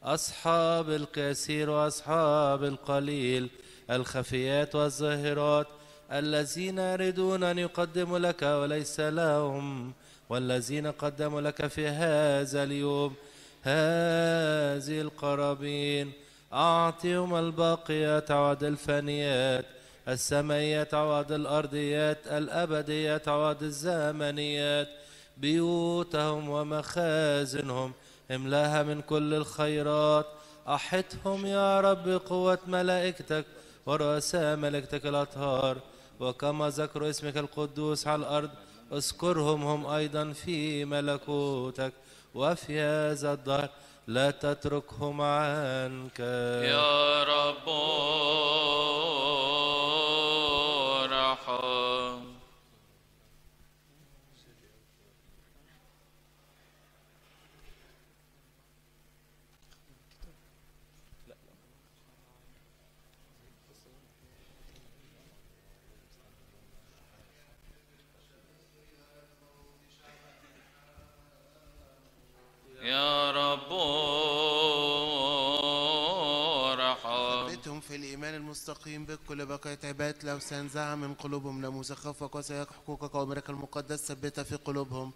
أصحاب الكثير وأصحاب القليل، الخفيات والظاهرات، الذين يريدون أن يقدموا لك وليس لهم، والذين قدموا لك في هذا اليوم هذه القرابين. أعطيهم الباقيات عوض الفانيات، السمايات عوض الأرضيات، الأبديات عوض الزمنيات، بيوتهم ومخازنهم املاها من كل الخيرات. أحطهم يا رب قوة ملائكتك ورؤساء ملائكتك الأطهار، وكما ذكروا اسمك القدوس على الأرض اذكرهم هم أيضا في ملكوتك، وفي هذا الدهر لا تتركهم عنك يا رب ارحم. يا رب ارحم. ثبتهم في الإيمان المستقيم بكل بقية عباد لو سينزع من قلوبهم ناموس خوفك وسيق حقوقك وأمرك المقدس ثبتها في قلوبهم.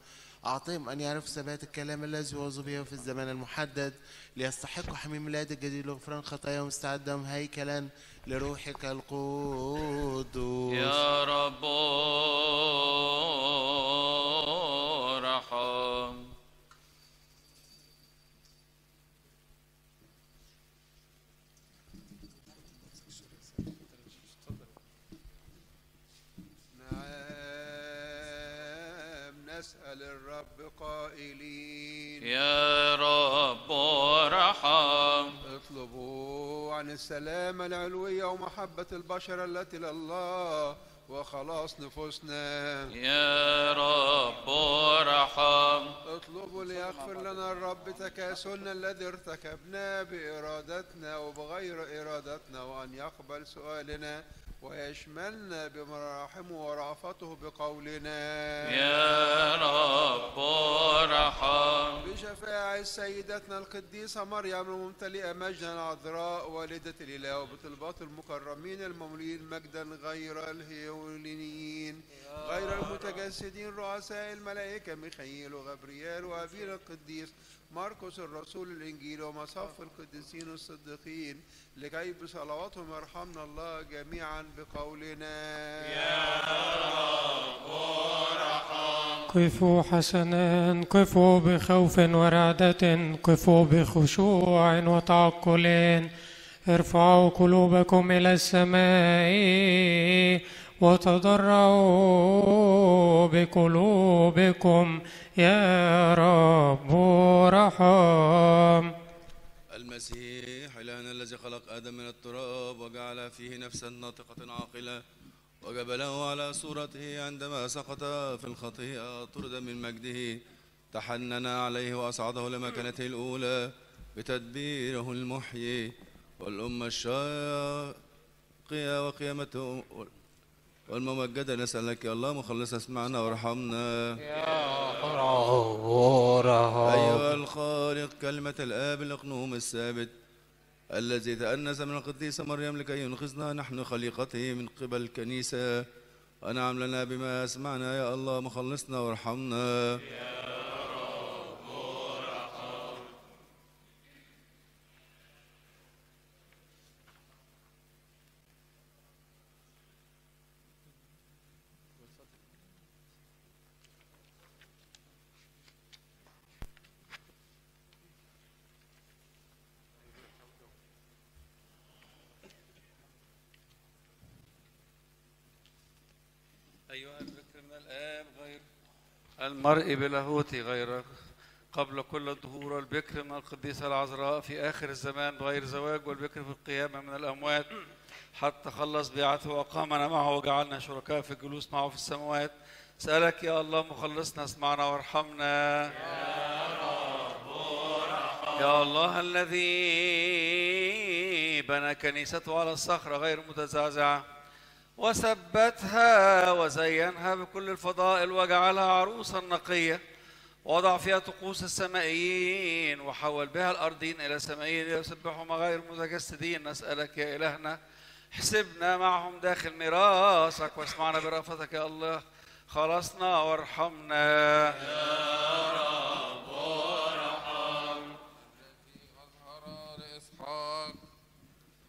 أعطيهم أن يعرفوا ثبات الكلام الذي وعظوا به في الزمان المحدد، ليستحقوا حميم ميلاد الجديد لغفران خطاياهم، مستعدا هيكلا لروحك القدوس. يا رب ارحم. نسأل الرب قائلين يا رب ارحم. اطلبوا عن السلامة العلوية ومحبة البشر التي لله وخلاص نفوسنا. يا رب ارحم. اطلبوا ليغفر لنا الرب تكاسلنا الذي ارتكبناه بإرادتنا وبغير إرادتنا، وأن يقبل سؤالنا ويشملنا بمراحمه ورأفته بقولنا. يا رب ارحم. بشفاعة سيدتنا القديسة مريم الممتلئة مجدا العذراء والدة الإله، وبطلبات المكرمين المملين مجدا غير الهيولينيين غير المتجسدين رؤساء الملائكة ميخائيل وغبريال وأبينا القديس مرقس الرسول الإنجيل ومصف القديسين الصديقين، لكي بصلواتهم يرحمنا الله جميعا بقولنا. يا رب ارحم. قفوا حسنا، قفوا بخوف ورعدة، قفوا بخشوع وتعقل، ارفعوا قلوبكم إلى السماء وتضرعوا بقلوبكم يا رب ارحم. المسيح إلهنا الذي خلق آدم من التراب وجعل فيه نفسا ناطقة عاقلة وجبله على صورته، عندما سقط في الخطيئة طرد من مجده، تحنن عليه وأصعده لمكانته الأولى بتدبيره المحيي، والأمة الشاقية وقيامته والممجدة نسألك يا الله مخلص اسمعنا وارحمنا. يا رب أيها الخالق كلمة الآب الأقنوم الثابت الذي تأنس من القديسة مريم لكي ينقذنا نحن خليقته من قبل الكنيسة، أنعم لنا بما أسمعنا يا الله مخلصنا وارحمنا. أيها الذكر من الآب غير المرء بلاهوتي غيرك قبل كل الظهور، والبكر من القديسة العذراء في آخر الزمان بغير زواج، والبكر في القيامة من الأموات حتى خلص بيعته وأقامنا معه وجعلنا شركاء في الجلوس معه في السماوات. سألك يا الله مخلصنا اسمعنا وارحمنا يا الله الذي بنى كنيسته على الصخرة غير متزعزعة وثبتها وزينها بكل الفضائل وجعلها عروسا نقية، وضع فيها طقوس السمائيين وحول بها الأرضين إلى سمائيين يسبحهم غير متجسدين. نسألك يا إلهنا احسبنا معهم داخل ميراثك واسمعنا برأفتك يا الله، خلصنا وارحمنا يا رب وارحم.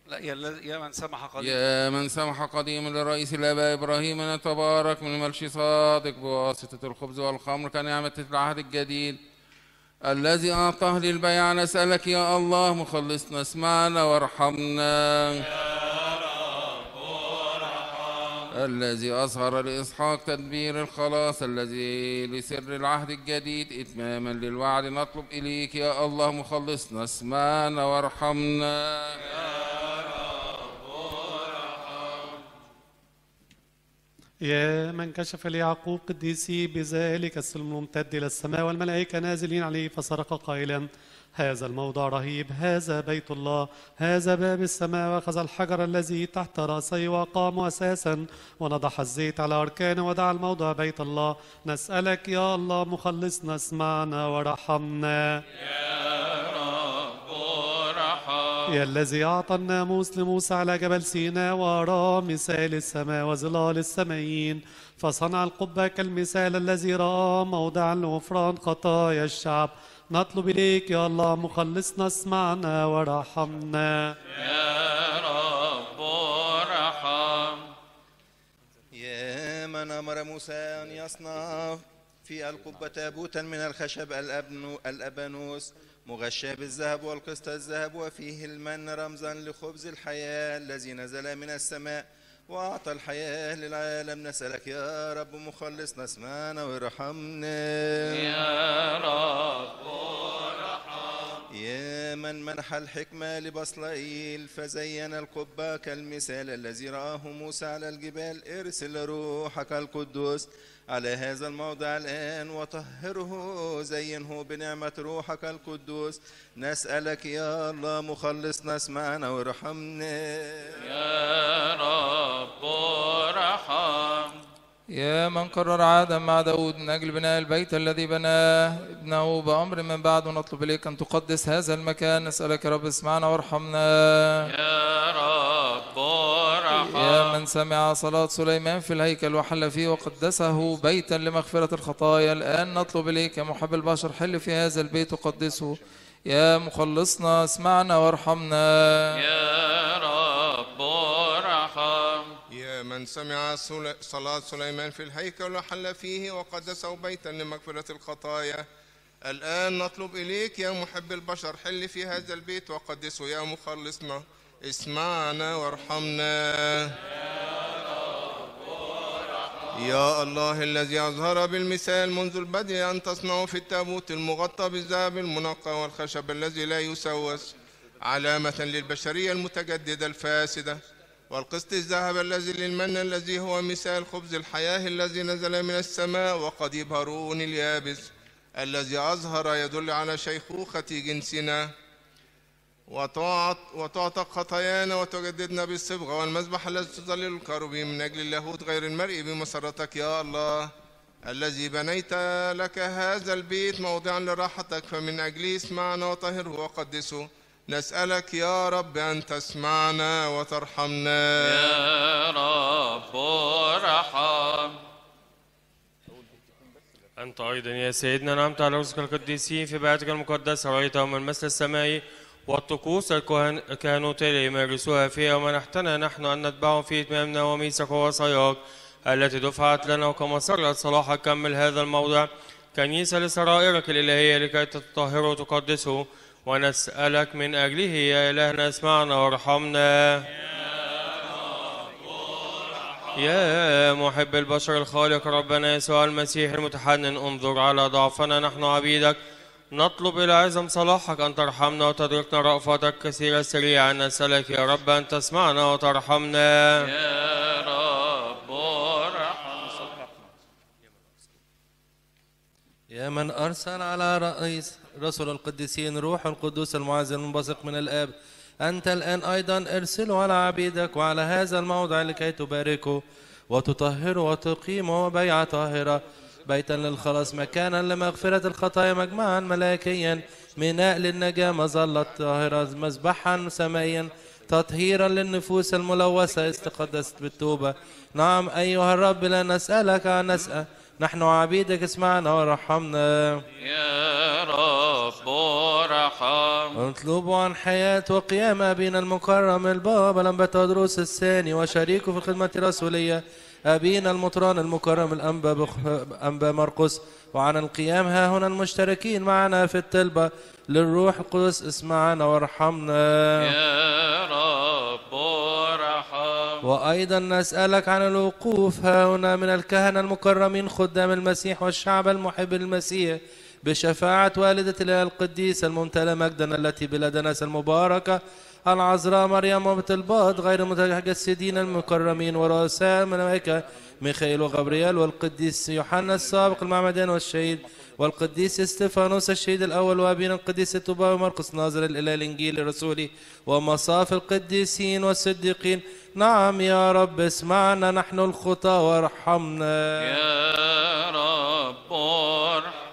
لا يا من سمح قديما، يا من سمح قديما لرئيس الآباء إبراهيم أن يتبارك من الملش صادق بواسطة الخبز والخمر كنعمة العهد الجديد الذي أعطاه للبيع. نسألك يا الله مخلصنا اسمعنا وارحمنا يا رب وارحم. الذي أظهر لإسحاق تدبير الخلاص الذي لسر العهد الجديد إتماما للوعد، نطلب إليك يا الله مخلصنا اسمعنا وارحمنا يا من كشف ليعقوب قديسي بذلك السلم الممتد إلى السماء والملائكة نازلين عليه، فصرخ قائلا هذا الموضع رهيب، هذا بيت الله، هذا باب السماء. وأخذ الحجر الذي تحت رأسي وأقامه أساسا ونضح الزيت على أركانه ودعا الموضع بيت الله. نسألك يا الله مخلصنا اسمعنا ورحمنا يا الذي أعطى الناموس لموسى على جبل سيناء وأراه مثال السماء وظلال السمايين، فصنع القبة كالمثال الذي رآه موضعا لغفران خطايا الشعب. نطلب إليك يا الله مخلصنا اسمعنا ورحمنا يا رب ارحم. يا من أمر موسى أن يصنع في القبة تابوتا من الخشب الأبانوس مغشى بالذهب والقسط الذهب، وفيه المن رمزا لخبز الحياة الذي نزل من السماء وأعطى الحياة للعالم. نسألك يا رب مخلصنا اسمعنا وارحمنا يا رب ارحم. يا من منح الحكمة لبصلائيل فزين القبة كالمثال الذي رآه موسى على الجبال، ارسل روحك القدوس على هذا الموضع الآن وطهره، زينه بنعمة روحك القدوس. نسألك يا الله مخلصنا اسمعنا وارحمنا يا رب ارحم. يا من قرر عادا مع داود من أجل بناء البيت الذي بناه ابنه بأمر من بعد، ونطلب إليك أن تقدس هذا المكان. نسألك يا رب اسمعنا وارحمنا يا رب ارحم. يا من سمع صلاة سليمان في الهيكل وحل فيه وقدسه بيتا لمغفرة الخطايا، الآن نطلب إليك يا محب البشر حل في هذا البيت وقدسه. يا مخلصنا اسمعنا وارحمنا يا رب ارحم. يا من سمع صلاة سليمان في الهيكل وحل فيه وقدسه بيتا لمغفرة الخطايا، الآن نطلب إليك يا محب البشر حل في هذا البيت وقدسه. يا مخلصنا اسمعنا وارحمنا يا الله الذي أظهر بالمثال منذ البدء أن تصنعوا في التابوت المغطى بالذهب المنقى والخشب الذي لا يسوس علامة للبشرية المتجددة الفاسدة، والقسط الذهب الذي للمن الذي هو مثال خبز الحياة الذي نزل من السماء، وقضيب هارون اليابس الذي أظهر يدل على شيخوخة جنسنا، وتعتق خطايانا وتجددنا بالصبغة والمذبح الذي تظلل الكروبيم من أجل اللاهوت غير المرئي بمسرتك يا الله الذي بنيت لك هذا البيت موضعا لراحتك، فمن أجله اسمعنا وطهره وقدسه. نسألك يا رب أن تسمعنا وترحمنا يا رب ارحم. أنت أيضا يا سيدنا نعمت على رزق القديسين في بيتك المقدسة، رأيتهم المثل السمائي والطقوس الكهنوتية يمارسوها فيها، ومنحتنا نحن أن نتبعهم في إتمامنا وميثاقك ووصاياك التي دفعت لنا، وكما سرت صلاحك كمل هذا الموضع كنيسة لسرائرك الإلهية لكي تطهره وتقدسه. ونسألك من أجله يا إلهنا اسمعنا وارحمنا يا محب البشر الخالق ربنا يسوع المسيح المتحنن، انظر على ضعفنا نحن عبيدك، نطلب إلى عظم صلاحك أن ترحمنا وتدركنا رأفتك كثيرة سريعا. نسألك يا رب أن تسمعنا وترحمنا. يا رب ارحم. يا من أرسل على رئيس رسل القديسين روح القدوس المعز المنبثق من الآب، أنت الآن أيضا ارسله على عبيدك وعلى هذا الموضع لكي تباركه وتطهره وتقيمه بيعة طاهرة، بيتا للخلاص، مكانا لمغفرة الخطايا، مجمعا ملائكيا، ميناء للنجاة، مظلة طاهرة، مذبحا سمائيا، تطهيرا للنفوس الملوثة استقدست بالتوبة. نعم أيها الرب، لا نسألك عن نسأل، نحن عبيدك، اسمعنا ورحمنا. يا رب ارحم. ونطلب عن حياة وقيام أبينا المكرم البابا لمبا تودروس الثاني وشريكه في الخدمة الرسولية أبينا المطران المكرم الأنبا مرقس، وعن القيام ها هنا المشتركين معنا في الطلبة للروح القدس، اسمعنا وارحمنا. يا رب ارحم. وأيضا نسألك عن الوقوف ها هنا من الكهنة المكرمين خدام المسيح والشعب المحب المسيح بشفاعة والدة الإله القديسة الممتلئة مجدا التي بلدناس المباركة العذراء مريم وبطلبات غير المتجسدين المكرمين ورؤساء الملائكة ميخائيل وغبريال والقديس يوحنا السابق المعمدان والشهيد والقديس استفانوس الشهيد الأول وأبينا القديس توبا ومرقس ناظر الإله الإنجيل الرسولي ومصاف القديسين والصديقين. نعم يا رب اسمعنا نحن الخطى وارحمنا. يا رب ارحم.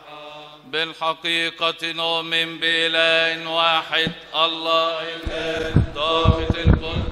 بالحقيقة نؤمن بإله واحد الله ضابط الكل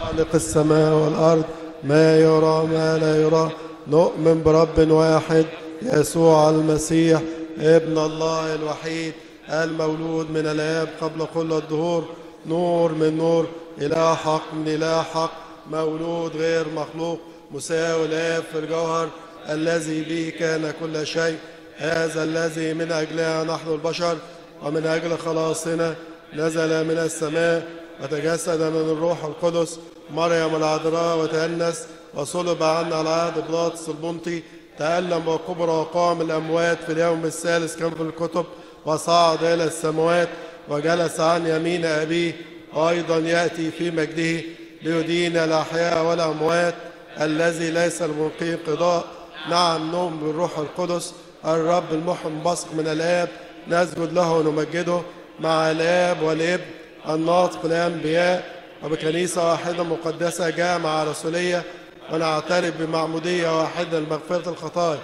خالق السماء والأرض، ما يرى ما لا يرى. نؤمن برب واحد يسوع المسيح ابن الله الوحيد المولود من الآب قبل كل الدهور، نور من نور، إله حق من إله حق، مولود غير مخلوق، مساوي الآب في الجوهر، الذي به كان كل شيء. هذا الذي من أجلها نحن البشر ومن أجل خلاصنا نزل من السماء وتجسد من الروح القدس مريم العذراء وتأنس وصلب عنا على عهد بيلاطس البنطي، تألم وكبر وقام الأموات في اليوم الثالث كما في الكتب، وصعد إلى السماوات وجلس عن يمين أبيه، وأيضا يأتي في مجده ليدين الأحياء والأموات، الذي ليس الملقي قضاء. نعم نؤمن بالروح القدس الرب المحيي المنبثق من الآب، نسجد له ونمجده مع الآب والابن الناطق الأنبياء، وبكنيسة واحدة مقدسة جامعة رسولية، ونعترف بمعمودية واحدة لمغفرة الخطايا